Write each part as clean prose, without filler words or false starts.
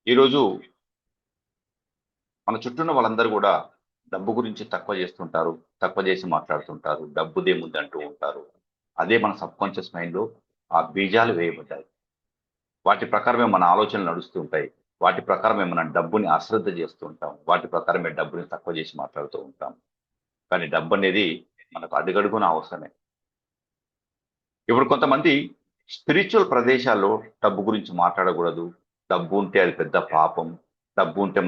ఈరోజు మన చుట్టూ ఉన్న వాళ్ళందరూ కూడా డబ్బు గురించి తక్కువ చేస్తుంటారు, తక్కువ చేసి మాట్లాడుతుంటారు, డబ్బుదేముంది అంటూ ఉంటారు. అదే మన సబ్కాన్షియస్ మైండ్లో ఆ బీజాలు వేయబడ్డాయి. వాటి ప్రకారమే మన ఆలోచనలు నడుస్తూ ఉంటాయి. వాటి ప్రకారమే మనం డబ్బుని అశ్రద్ధ చేస్తూ ఉంటాం. వాటి ప్రకారమే డబ్బుని తక్కువ చేసి మాట్లాడుతూ ఉంటాం. కానీ డబ్బు అనేది మనకు అడుగడుగున అవసరమే. ఇప్పుడు కొంతమంది స్పిరిచువల్ ప్రదేశాల్లో డబ్బు గురించి మాట్లాడకూడదు. డబ్బు ఉంటే అది పెద్ద పాపం. డబ్బు ఉంటే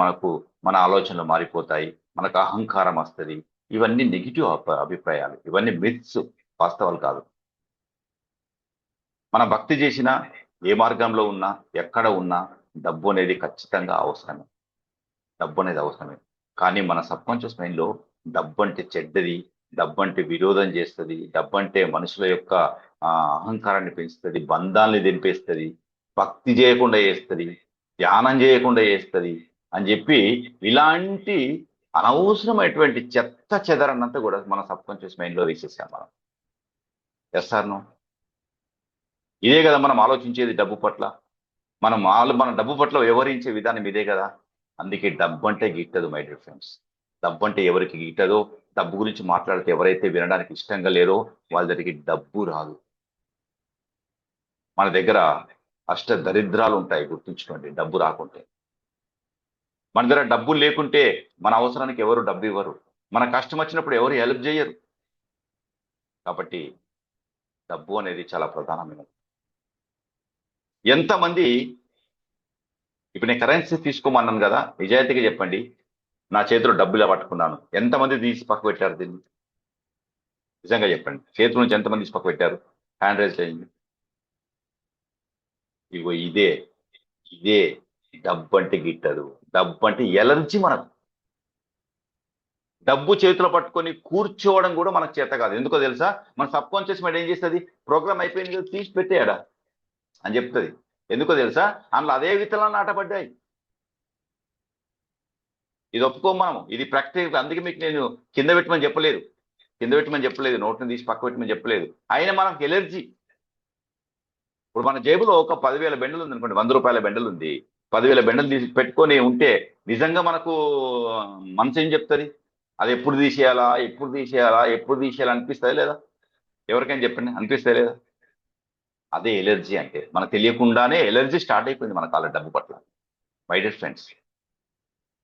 మన ఆలోచనలు మారిపోతాయి. మనకు అహంకారం వస్తది. ఇవన్నీ నెగిటివ్ అభిప్రాయాలు. ఇవన్నీ మిత్స్, వాస్తవాలు కాదు. మన భక్తి చేసినా, ఏ మార్గంలో ఉన్నా, ఎక్కడ ఉన్నా డబ్బు అనేది ఖచ్చితంగా అవసరమే. డబ్బు అనేది అవసరమే. కానీ మన సబ్కాన్షియస్ మైండ్‌లో డబ్బంటే చెడ్డది, డబ్బంటే విరోధం చేస్తది, డబ్బంటే మనుషుల యొక్క అహంకారాన్ని పెంచుతది, బంధాల్ని తెంపేస్తది, భక్తి చేయకుండా చేస్తది, ధ్యానం చేయకుండా చేస్తది అని చెప్పి ఇలాంటి అనవసరమైనటువంటి చెత్త చెదరనంతా కూడా మన సబ్కాన్షియస్ మైండ్‌లో వేసేసాం మనం. Yes or no? ఇదే కదా మనం ఆలోచించేది డబ్బు పట్ల. మన డబ్బు పట్ల వ్యవహరించే విధానం ఇదే కదా! అందుకే డబ్బంటే గిట్టదు మై డియర్ ఫ్రెండ్స్. డబ్బంటే ఎవరికి గిట్టదో, డబ్బు గురించి మాట్లాడితే ఎవరైతే వినడానికి ఇష్టంగా లేరో వాళ్ళ దగ్గరికి డబ్బు రాదు. మన దగ్గర దరిద్రాలుంటాయి గుర్తుంచుకోండి డబ్బు రాకుంటే. మన దగ్గర డబ్బులు లేకుంటే మన అవసరానికి ఎవరు డబ్బివ్వరు. మన కష్టం వచ్చినప్పుడు ఎవరు హెల్ప్ జేయరు. కాబట్టి డబ్బు అనేది చాలా ప్రధానమైనది. ఎంతమంది ఇప్పుడు నేను కరెన్సీ తీసుకోమన్నాను గదా! నిజాయితీగా చెప్పండి. నా చేతిలో డబ్బులు పట్టుకున్నాను. ఎంతమంది తీసి పక్కకు పెట్టారు దీన్ని? నిజంగా చెప్పండి. చేతుల నుంచి ఎంతమంది తీసి పక్కకు పెట్టారు? హ్యాండ్ రైజ్ చేయండి. ఇగో ఇదే డబ్బంటే గిట్టదు. డబ్బంటే ఎలర్జీ మనకు. డబ్బు చేతిలో పట్టుకొని కూర్చోవడం కూడా మనకు చేత కాదు. ఎందుకో తెలుసా? మన సబ్‌కాన్షియస్ మైండ్ ఏం చేస్తది? ప్రోగ్రామ్ అయిపోయింది కదా! తీసి పెట్టేయడ అని చెప్తది. ఎందుకో తెలుసా? అందులో అదే విత్తనాలు నాటబడ్డాయి. ఇది ఒప్పుకోము మనము. ఇది ప్రాక్టికల్. అందుకే మీకు నేను కింద పెట్టమని చెప్పలేదు. కింద పెట్టమని చెప్పలేదు. నోట్‌ని తీసి పక్కకు పెట్టమని చెప్పలేదు. అయినా మనకు ఎలర్జీ. ఇప్పుడు మన జేబులో ఒక 10,000 బెండలుందనుకోండి. రూ. 100 బెండలుంది. 10,000 బెండలు తీసి పెట్టుకొని ఉంటే నిజంగా మనకు మనసేం చెప్తది? అది ఎప్పుడు తీసేయాలా? ఎప్పుడు తీసేయాలా? ఎప్పుడు తీసేయాలా అనిపిస్తదా లేదా? ఎవరికైనా చెప్పండి. అనిపిస్తదా లేదా? అదే ఎలర్జీ అంటే. మనకు తెలియకుండానే ఎలర్జీ స్టార్ట్ అయిపోయింది మన డబ్బు పట్ల. మై డియర్ ఫ్రెండ్స్,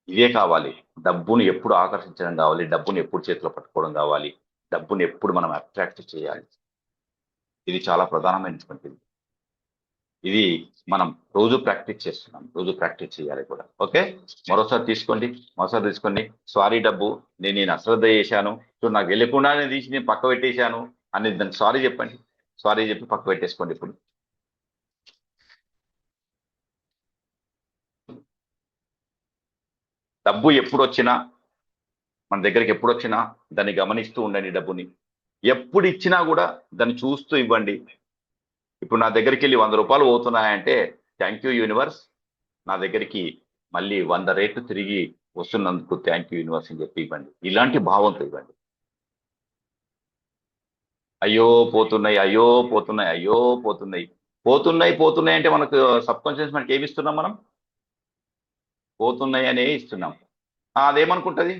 ఇవే కావాలి. డబ్బుని ఎప్పుడు ఆకర్షించడం కావాలి. డబ్బుని ఎప్పుడు చేతిలో పట్టుకోవడం కావాలి. డబ్బుని ఎప్పుడు మనం అట్రాక్ట్ చేయాలి. ఇది చాలా ప్రధానమైనటువంటిది. ఇది మనం రోజు ప్రాక్టీస్ చేస్తున్నాం. రోజు ప్రాక్టీస్ చేయాలి కూడా. ఓకే. మరోసారి తీసుకోండి. మరోసారి తీసుకోండి. సారీ డబ్బు. నేను అశ్రద్ధ చేశాను. సో నాకు తెలియకుండానే తీసి నేను పక్క పెట్టేశాను అని దానికి సారీ చెప్పండి. సారీ చెప్పి పక్క పెట్టేసుకోండి ఇప్పుడు. డబ్బు ఎప్పుడొచ్చినా, మన దగ్గరికి ఎప్పుడొచ్చినా దాన్ని గమనిస్తూ ఉండండి డబ్బుని. ఎప్పుడు ఇచ్చినా కూడా దాన్ని చూస్తూ ఇవ్వండి. ఇప్పుడు నా దగ్గరికెళ్ళి రూ. 100 పోతున్నాయంటే థాంక్ యూ యూనివర్స్. నా దగ్గరికి మళ్ళీ 100 రెట్లు తిరిగి వస్తున్నందుకు థాంక్ యూ యూనివర్స్ అని చెప్పి ఇవ్వండి. ఇలాంటి భావంతో ఇవ్వండి. అయ్యో! పోతున్నాయి, అయ్యో! పోతున్నాయి, అయ్యో! పోతున్నాయి. పోతున్నాయి అంటే మనకు సబ్‌కాన్షియస్ మైండ్‌కి ఏమిస్తున్నాం మనం? పోతున్నాయనే ఇస్తున్నాం. అదేమనుకుంటది?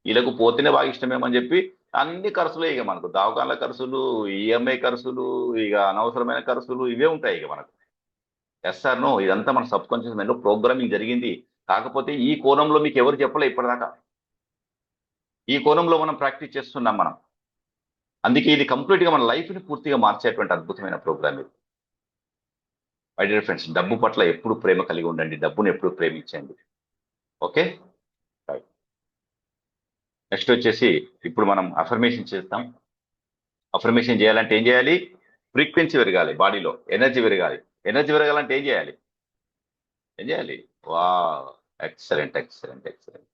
ఈళ్ళకు పోతేనే బాగా ఇష్టమేమో అని చెప్పి అన్ని ఖర్చులే ఇగ మనకు. దవాఖాన్ల ఖర్చులు, ఈఎంఐ ఖర్చులు, ఇగ అనవసరమైన ఖర్చులు ఇవే ఉంటాయి ఇగ మనకు. Yes or no? ఇదంతా మన సబ్‌కాన్షియస్ మైండ్‌లో ప్రోగ్రామింగ్ జరిగింది. కాకపోతే ఈ కోణంలో మీకెవరు చెప్పలే ఇప్పటిదాకా. ఈ కోణంలో మనం ప్రాక్టీస్ చేస్తున్నాం మనం. అందుకే ఇది కంప్లీట్‌గా మన లైఫ్‌ని పూర్తిగా మార్చేటువంటి అద్భుతమైన ప్రోగ్రామ్ ఇది. మై డియర్ ఫ్రెండ్స్, డబ్బు పట్ల ఎప్పుడు ప్రేమ కలిగి ఉండండి. డబ్బుని ఎప్పుడు ప్రేమించండి. ఓకే. రైట్. నెక్స్ట్ వచ్చేసి ఇప్పుడు మనం అఫర్మేషన్ చేద్దాం. అఫర్మేషన్ చేయాలంటే ఏం చేయాలి? ఫ్రీక్వెన్సీ పెరగాలి బాడీలో. ఎనర్జీ పెరగాలి. ఎనర్జీ పెరగాలంటే ఏం చేయాలి? ఏం చేయాలి? Wow! Excellent, excellent, excellent.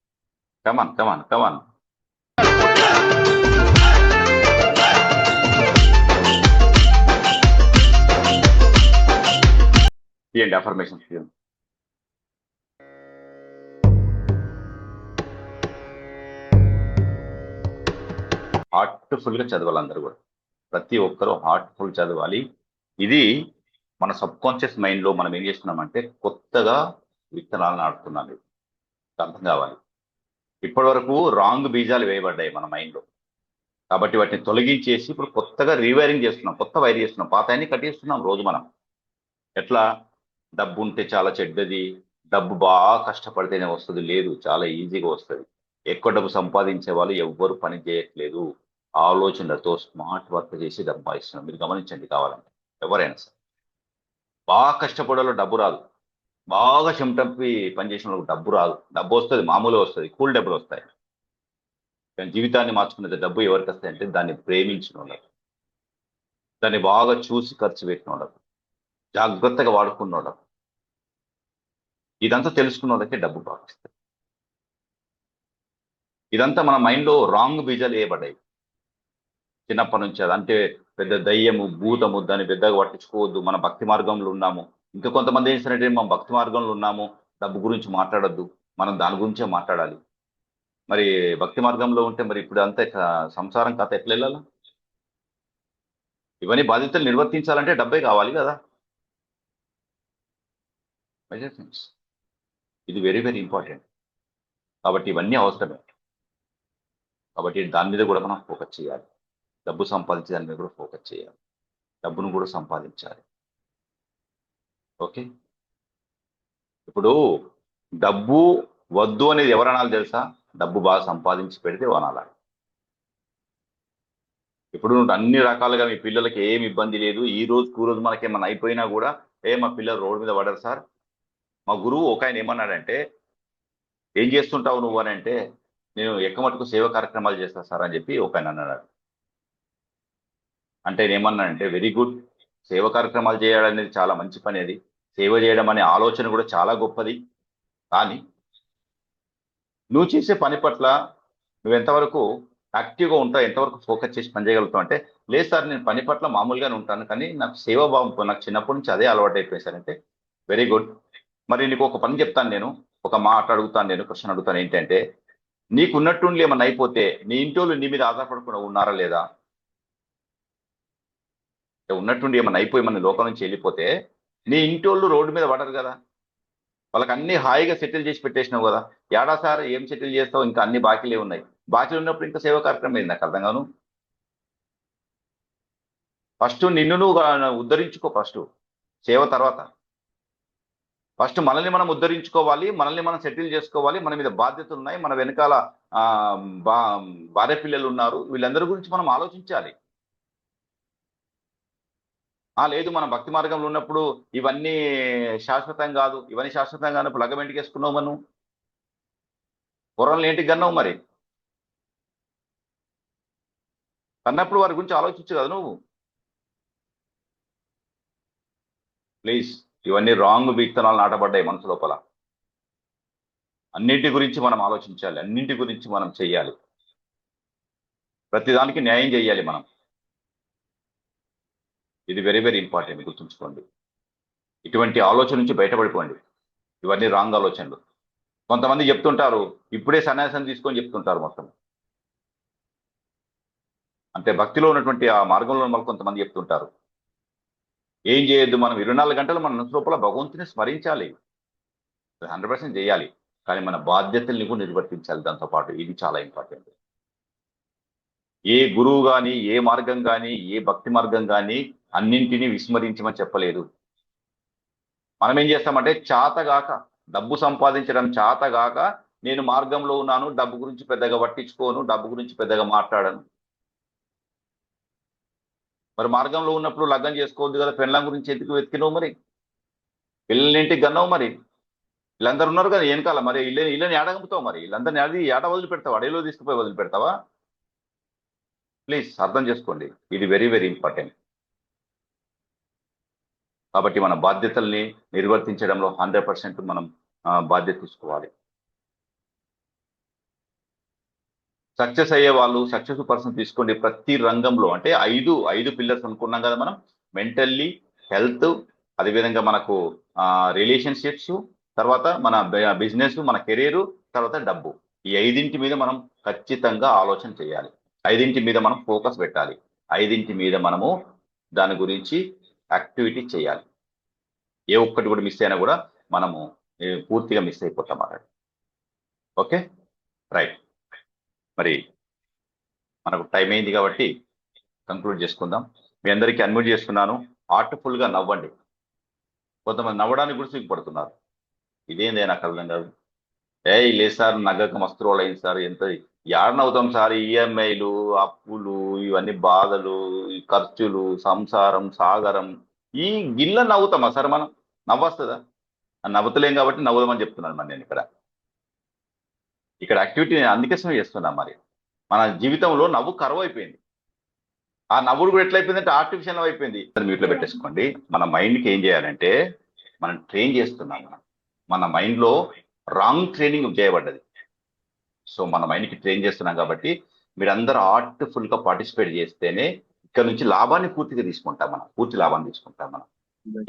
Come on, come on, come on. తీయండి అఫర్మేషన్స్ తీయండి. హార్ట్‌ఫుల్‌గా చదవాలి అందరూ కూడా. ప్రతి ఒక్కరు హార్ట్‌ఫుల్ చదవాలి. ఇది మన సబ్‌కాన్షియస్ మైండ్‌లో మనం ఏం చేస్తున్నామంటే కొత్తగా విత్తనాలు నాటుతున్నాను. మీకు అర్థం కావాలి. ఇప్పటి వరకు రాంగ్ బీజాలు వేయబడ్డాయి మన మైండ్లో. కాబట్టి వాటిని తొలగించేసి ఇప్పుడు కొత్తగా రీవైరింగ్ చేస్తున్నాం, కొత్త వైర్ చేస్తున్నాం, పాత అన్ని కట్టేస్తున్నాం రోజు మనం. ఎట్లా? డబ్బు ఉంటే చాలా చెడ్డది, డబ్బు బాగా కష్టపడితేనే వస్తుంది, లేదు, చాలా ఈజీగా వస్తుంది. ఎక్కువ డబ్బు సంపాదించే వాళ్ళు ఎవ్వరు పని చేయట్లేదు, ఆలోచనలతో స్మార్ట్ వర్క్ చేసి సంపాదిస్తున్నారు. మీరు గమనించండి కావాలంటే. ఎవరైనా సరే బాగా కష్టపడే డబ్బు రాదు, బాగా చెమటంపి పనిచేసిన వాళ్ళకి డబ్బు రాదు. డబ్బు వస్తుంది, మామూలుగా వస్తుంది, కూల్ డబ్బులు వస్తాయి. కానీ జీవితాన్ని మార్చుకునేది డబ్బు ఎవరికి వస్తాయంటే దాన్ని ప్రేమించిన వాళ్ళకి, దాన్ని బాగా చూసి ఖర్చు పెట్టిన వాళ్ళకి, జాగ్రత్తగా వాడుకున్న వాళ్ళకి, ఇదంతా తెలుసుకున్న వాళ్ళకే డబ్బు బాగా వస్తుంది. ఇదంతా మన మైండ్లో రాంగ్ బీజాలు వేయబడ్డాయి చిన్నప్పటి నుంచి. అదంటే పెద్ద దయ్యము, భూతము, దాన్ని పెద్దగా పట్టించుకోవద్దు, మన భక్తి మార్గంలో ఉన్నాము. ఇంకా కొంతమంది ఏం చేస్తారంటే మనం భక్తి మార్గంలో ఉన్నాము, డబ్బు గురించి మాట్లాడొద్దు, మనం దాని గురించే మాట్లాడాలి. మరి భక్తి మార్గంలో ఉంటే మరి ఇప్పుడు అంతే సంసారం కథ ఎట్లా వెళ్ళాలా? ఇవన్నీ బాధ్యతలు నిర్వర్తించాలంటే డబ్బే కావాలి కదా. మెజర్ థింగ్స్, ఇది వెరీ వెరీ ఇంపార్టెంట్. కాబట్టి ఇవన్నీ అవసరమే. కాబట్టి దాని మీద కూడా మనం ఫోకస్ చేయాలి. డబ్బు సంపాదించే దాని మీద కూడా ఫోకస్ చేయాలి. డబ్బును కూడా సంపాదించాలి. ఓకే. ఇప్పుడు డబ్బు వద్దు అనేది ఎవరనాలి తెలుసా? డబ్బు బాగా సంపాదించి పెడితే వనాలి. ఇప్పుడు అన్ని రకాలుగా మీ పిల్లలకి ఏమి ఇబ్బంది లేదు, ఈ రోజు మనకేమన్నా అయిపోయినా కూడా మా పిల్లలు రోడ్డు మీద పడరు సార్. మా గురువు ఒక ఆయన ఏమన్నాడంటే, ఏం చేస్తుంటావు నువ్వు అని అంటే, నేను ఎక్కమట్టుకు సేవ కార్యక్రమాలు చేస్తా సార్ అని చెప్పి ఒక ఆయన అన్నాడు. అంటే నేనేమన్నానంటే, వెరీ గుడ్, సేవ కార్యక్రమాలు చేయాలనేది చాలా మంచి పని. అది సేవ చేయడం అనే ఆలోచన కూడా చాలా గొప్పది. కానీ నువ్వు చేసే పని పట్ల నువ్వు ఎంతవరకు యాక్టివ్గా ఉంటావు, ఎంతవరకు ఫోకస్ చేసి పని చేయగలుగుతావు అంటే, లేదు సార్ నేను పని పట్ల మామూలుగానే ఉంటాను, కానీ నాకు సేవాభావం నాకు చిన్నప్పటి నుంచి అదే అలవాటు అయిపోయింది సార్ అంటే, వెరీ గుడ్. మరి నీకు ఒక పని చెప్తాను నేను, ఒక మాట అడుగుతాను, నేను క్వశ్చన్ అడుగుతాను. ఏంటంటే, నీకు ఉన్నట్టుండి ఏమన్నా అయిపోతే నీ ఇంటోళ్ళు నీ మీద ఆధారపడకుండా ఉన్నారా లేదా? ఉన్నట్టుండి ఏమన్నా అయిపోయి మన లోకం నుంచి వెళ్ళిపోతే నీ ఇంటోళ్ళు రోడ్డు మీద పడరు కదా. వాళ్ళకి అన్ని హాయిగా సెటిల్ చేసి పెట్టేసినావు కదా. ఏడా సార్ ఏం సెటిల్ చేస్తావు, ఇంకా అన్ని బాకీలే ఉన్నాయి. బాకీలు ఉన్నప్పుడు ఇంకా సేవా కార్యక్రమం ఏంది? నాకు అర్థం కాను. ఫస్ట్ నిన్ను నువ్వు ఉద్ధరించుకో, ఫస్ట్ సేవ తర్వాత. ఫస్ట్ మనల్ని మనం ఉద్ధరించుకోవాలి, మనల్ని మనం సెటిల్ చేసుకోవాలి. మన మీద బాధ్యతలు ఉన్నాయి, మన వెనకాల ఆ బా భార్య పిల్లలు ఉన్నారు, వీళ్ళందరి గురించి మనం ఆలోచించాలి. లేదు, మనం భక్తి మార్గంలో ఉన్నప్పుడు ఇవన్నీ శాశ్వతం కాదు, ఇవన్నీ శాశ్వతం కానప్పుడు లగ్గం ఇంటికి వేసుకున్నావు మనం, పొరలను ఏంటికి కన్నావు మరి? కన్నప్పుడు వారి గురించి ఆలోచించు కదా నువ్వు. ప్లీజ్, ఇవన్నీ రాంగ్ విత్తనాలు నాటబడ్డాయి మనసు లోపల. అన్నింటి గురించి మనం ఆలోచించాలి, అన్నింటి గురించి మనం చెయ్యాలి, ప్రతిదానికి న్యాయం చేయాలి మనం. ఇది వెరీ వెరీ ఇంపార్టెంట్, గుర్తుంచుకోండి. ఇటువంటి ఆలోచన నుంచి బయటపడిపోండి. ఇవన్నీ రాంగ్ ఆలోచనలు. కొంతమంది చెప్తుంటారు, ఇప్పుడే సన్యాసం తీసుకొని చెప్తుంటారు మొత్తం. అంటే భక్తిలో ఉన్నటువంటి ఆ మార్గంలో మళ్ళీ కొంతమంది చెప్తుంటారు, ఏం చేయొద్దు, మనం 24 గంటలు మన మనసు లోపల భగవంతుని స్మరించాలి, 100% చేయాలి. కానీ మన బాధ్యతల్ని కూడా నిర్వర్తించాలి దాంతోపాటు. ఇది చాలా ఇంపార్టెంట్. ఏ గురువు కానీ, ఏ మార్గం కానీ, ఏ భక్తి మార్గం కానీ అన్నింటినీ విస్మరించమని చెప్పలేదు. మనం ఏం చేస్తామంటే చాతగాక, డబ్బు సంపాదించడం చాతగాక, నేను మార్గంలో ఉన్నాను, డబ్బు గురించి పెద్దగా పట్టించుకోను, డబ్బు గురించి పెద్దగా మాట్లాడను. మరి మార్గంలో ఉన్నప్పుడు లగ్గం చేసుకోవద్దు కదా, పెళ్ళం గురించి ఎందుకు వెతికినావు మరి? పిల్లల్నింటికి గన్నావు మరి. వీళ్ళందరూ ఉన్నారు కదా వెనకాల, మరి ఇళ్ళని ఏడగంపుతావు మరి? వీళ్ళందరినీ అది ఏడ వదిలిపెడతావు? అడవిలో తీసుకుపోయి వదిలిపెడతావా? ప్లీజ్ అర్థం చేసుకోండి, ఇది వెరీ వెరీ ఇంపార్టెంట్. కాబట్టి మన బాధ్యతల్ని నిర్వర్తించడంలో 100% మనం బాధ్యత తీసుకోవాలి. సక్సెస్ అయ్యే వాళ్ళు, సక్సెస్ఫుల్ పర్సన్ తీసుకోండి ప్రతి రంగంలో. అంటే ఐదు పిల్లర్స్ అనుకున్నాం కదా మనం: మెంటల్లీ, హెల్త్, అదేవిధంగా మనకు రిలేషన్షిప్స్, తర్వాత మన బిజినెస్, మన కెరీర్, తర్వాత డబ్బు. ఈ 5 మీద మనం ఖచ్చితంగా ఆలోచన చేయాలి, 5 మీద మనం ఫోకస్ పెట్టాలి, 5 మీద మనము దాని గురించి యాక్టివిటీ చేయాలి. ఏ ఒక్కటి కూడా మిస్ అయినా కూడా మనము పూర్తిగా మిస్ అయిపోతాం అన్నట్టు. Okay, right. మరి మనకు టైం అయింది కాబట్టి కంక్లూడ్ చేసుకుందాం. మీ అందరికీ అన్మ్యూట్ చేస్తున్నాను. ఆర్ట్ఫుల్ గా నవ్వండి. కొంతమంది నవ్వడానికి కూడా సిగ్గుపడుతున్నారు. ఇదేందే నాకు అర్థం కాదు. లేదు సార్, నగ్గక మస్తు రోజులు అయింది సార్, ఎంత నవ్వుతాం సార్, ఈఎంఐలు, అప్పులు, ఇవన్నీ బాధలు, ఈ ఖర్చులు, సంసారం, సాగరం, ఈ గిల్ల నవ్వుతామా సార్ మనం? నవ్వొస్తుందా? నవ్వుతలేం కాబట్టి నవ్వుదామని చెప్తున్నాను మరి నేను ఇక్కడ యాక్టివిటీ అందుకోసమే చేస్తున్నాం. మరి మన జీవితంలో నవ్వు కరువు అయిపోయింది. ఆ నవ్వుడు కూడా ఎట్లయిపోయిందంటే ఆర్టిఫిషియల్ అయిపోయింది. మ్యూట్లో పెట్టేసుకోండి. మన మైండ్కి ఏం చేయాలంటే మనం ట్రైన్ చేస్తున్నాం. మన మైండ్లో రాంగ్ ట్రైనింగ్ చేయబడ్డది. సో మన మైండ్కి ట్రైన్ చేస్తున్నాం కాబట్టి మీరందరూ ఆర్ట్ఫుల్ గా పార్టిసిపేట్ చేస్తేనే ఇక్కడ నుంచి లాభాన్ని పూర్తిగా తీసుకుంటాం. మనం పూర్తి లాభాన్ని తీసుకుంటాం. మనం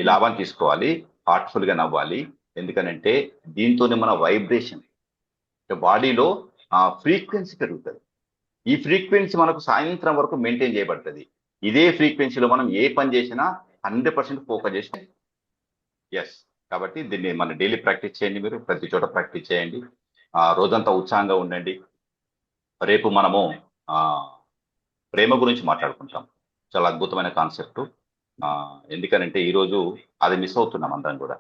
ఈ లాభాన్ని తీసుకోవాలి, హార్ట్ఫుల్ గా నవ్వాలి. ఎందుకనంటే దీంతోనే మన వైబ్రేషన్ బాడీలో ఫ్రీక్వెన్సీ పెరుగుతుంది. ఈ ఫ్రీక్వెన్సీ మనకు సాయంత్రం వరకు మెయింటైన్ చేయబడుతుంది. ఇదే ఫ్రీక్వెన్సీలో మనం ఏ పని చేసినా 100% ఫోకస్ చేసి ఎస్. కాబట్టి దీన్ని మన డైలీ ప్రాక్టీస్ చేయండి. మీరు ప్రతి చోట ప్రాక్టీస్ చేయండి. రోజంతా ఉత్సాహంగా ఉండండి. రేపు మనము ప్రేమ గురించి మాట్లాడుకుంటాం. చాలా అద్భుతమైన కాన్సెప్ట్. ఎందుకనంటే ఈరోజు అది మిస్ అవుతున్నాం అందరం కూడా.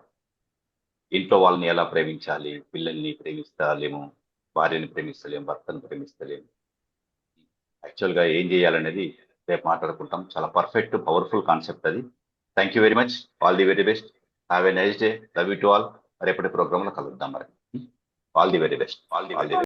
ఇంట్లో వాళ్ళని ఎలా ప్రేమించాలి, పిల్లల్ని ప్రేమిస్తలేము, భార్యని ప్రేమిస్తలేము, భర్తను ప్రేమిస్తలేము. యాక్చువల్గా ఏం చేయాలనేది రేపు మాట్లాడుకుంటాం. చాలా పర్ఫెక్ట్, పవర్ఫుల్ కాన్సెప్ట్ అది. Thank you very much. All the very best. Have a nice day. Love you to all. రేపటి ప్రోగ్రాంలో కలుద్దాం మరి. All the very best. All the very